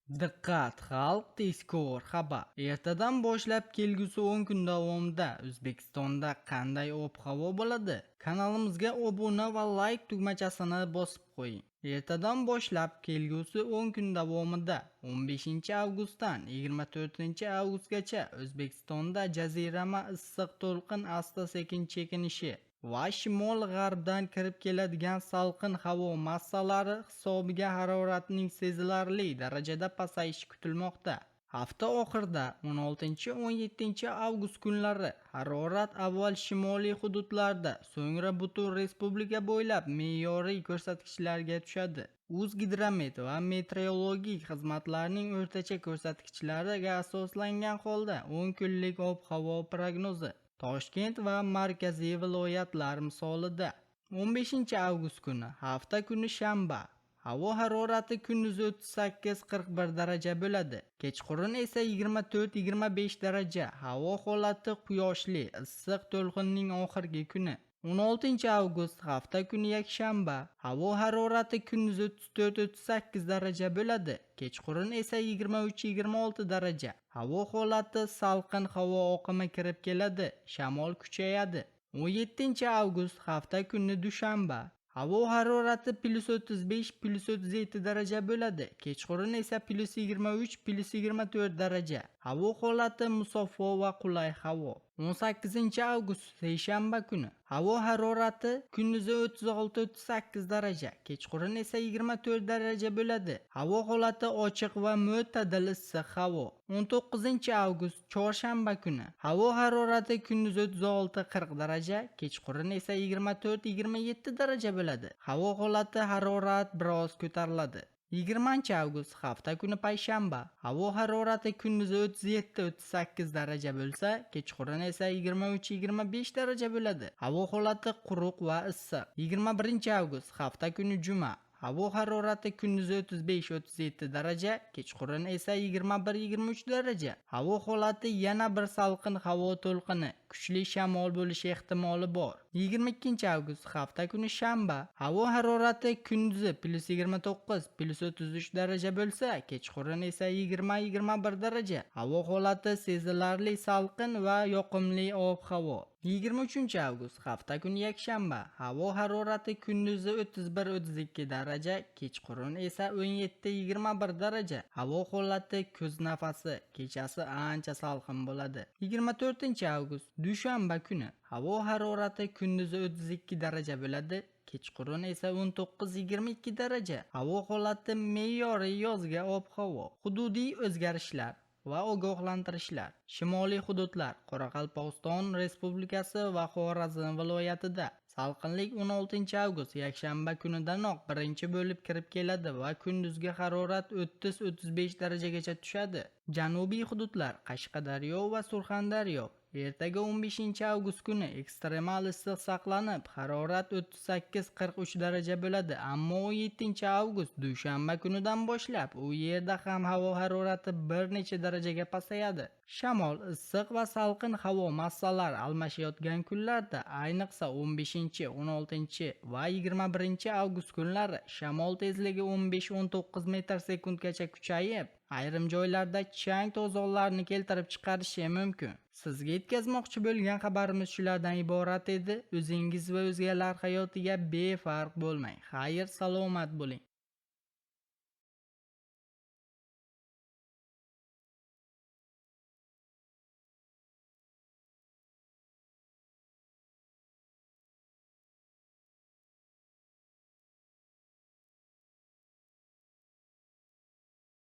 Diqqat, xalq tezkor xabar. Ertadan boshlab kelgusi 10 kun davomida O'zbekistonda qanday ob-havo bo'ladi? Kanalimizga obuna va like tugmachasini bosib qo'ying. Ertadan boshlab kelgusi 10 kun davomida 15-avgustdan 24-avgustgacha O'zbekistonda jazirama issiq to'lqin asta-sekin chekinishi va shimol-g'arbdan kirib keladigan salqin havo massalari hisobiga haroratning sezilarli darajada pasayishi kutilmoqda. Hafta oxirida 16-17 avgust kunlari harorat avval shimoliy hududlarda, so'ngra butun respublika bo'ylab me'yoriy ko'rsatkichlarga tushadi. O'zgidromet va meteorologik xizmatlarning o'rtacha ko'rsatkichlariga asoslangan holda 10 kunlik ob-havo prognozi Toshkent va markaziy viloyatlar misolida 15-avgust kuni hafta kuni shanba. Havo harorati kunduzi 38-41 daraja bo'ladi. Kechqurun esa 24-25 daraja. Havo holati quyoshli, issiq to'lqinning oxirgi kuni. 16-avgust hafta kuni yakshanba. Havo harorati kunduzi 34-38 daraja bo'ladi. Kechqurun esa 23-26 daraja. Havo holati salqin havo oqimi kirib keladi. Shamol kuchayadi. 17-avgust hafta kuni dushanba. Havo harorati +35-+37 daraja bo'ladi. Kechqurun esa +23-+24 daraja. Havo holati musaffo va qulay havo. 18-avgust seshanba kuni. Havo harorati kunduzi 36-38 daraja, kechqurun esa 24 daraja bo'ladi. Havo holati ochiq va mo'tadil issiq havo. 19-avgust chorshanba kuni. Havo harorati kunduzi 36-40 daraja, kechqurun esa 24-27 daraja bo'ladi. Havo holati harorat biroz ko'tariladi. 20-avgust hafta kuni payshanba. Havo harorati kunduzi 37-38 daraja bo'lsa, kechqurun esa 23-25 daraja bo'ladi. Havo holati quruq va issiq. 21-avgust hafta kuni juma. Havo harorati kunduzi 35-37 daraja, kechqurun esa 21-23 daraja. Havo holati yana bir salqin havo to'lqini, kuchli shamol bo'lishi ehtimoli bor. 22-avgust hafta kuni shanba. Havo harorati kunduzi +29-+33 daraja bo'lsa, kechqurun esa 20-21 daraja. Havo holati sezilarli salqin va yoqimli ob-havo. 23-avgust hafta kuni yakshanba. Havo harorati kunduzi 31-32 daraja, kechqurun esa 17-21 daraja. Havo holati kuz nafasi, kechasi ancha salqin bo'ladi. 24-avgust dushanba kuni. Havo harorati kunduzi 32 daraja bo'ladi. Kechqurun esa 19-22 daraja. Havo holati me'yoriy yozgi ob-havo. Hududiy o'zgarishlar va ogohlantirishlar. Shimoliy hududlar, Qoraqalpog'iston Respublikasi va Xorazm viloyatida salqinlik 16-avgust yakshanba kunidanoq birinchi bo'lib kirib keladi va kunduzgi harorat 30-35 darajagacha tushadi. Janubiy hududlar, Qashqadaryo va Surxondaryo ertaga 15-avgust kuni ekstremal issiq saqlanib, harorat 38-43 daraja bo'ladi. Ammo 17-avgust dushanba kunidan boshlab u yerda ham havo harorati bir necha darajaga pasayadi. Shamol, issiq va salqin havo massalari almashayotgan kunlarda, ayniqsa 15, 16 va 21-avgust kunlari shamol tezligi 15-19 metr/sekundgacha kuchayib, ayrim joylarda chang to'zonlarni keltirib chiqarishi mumkin. Sizga yetkazmoqchi bo'lgan xabarimiz shulardan iborat edi. O'zingiz va o'zgalar hayotiga befarq bo'lmang. Xayr, salomat bo'ling.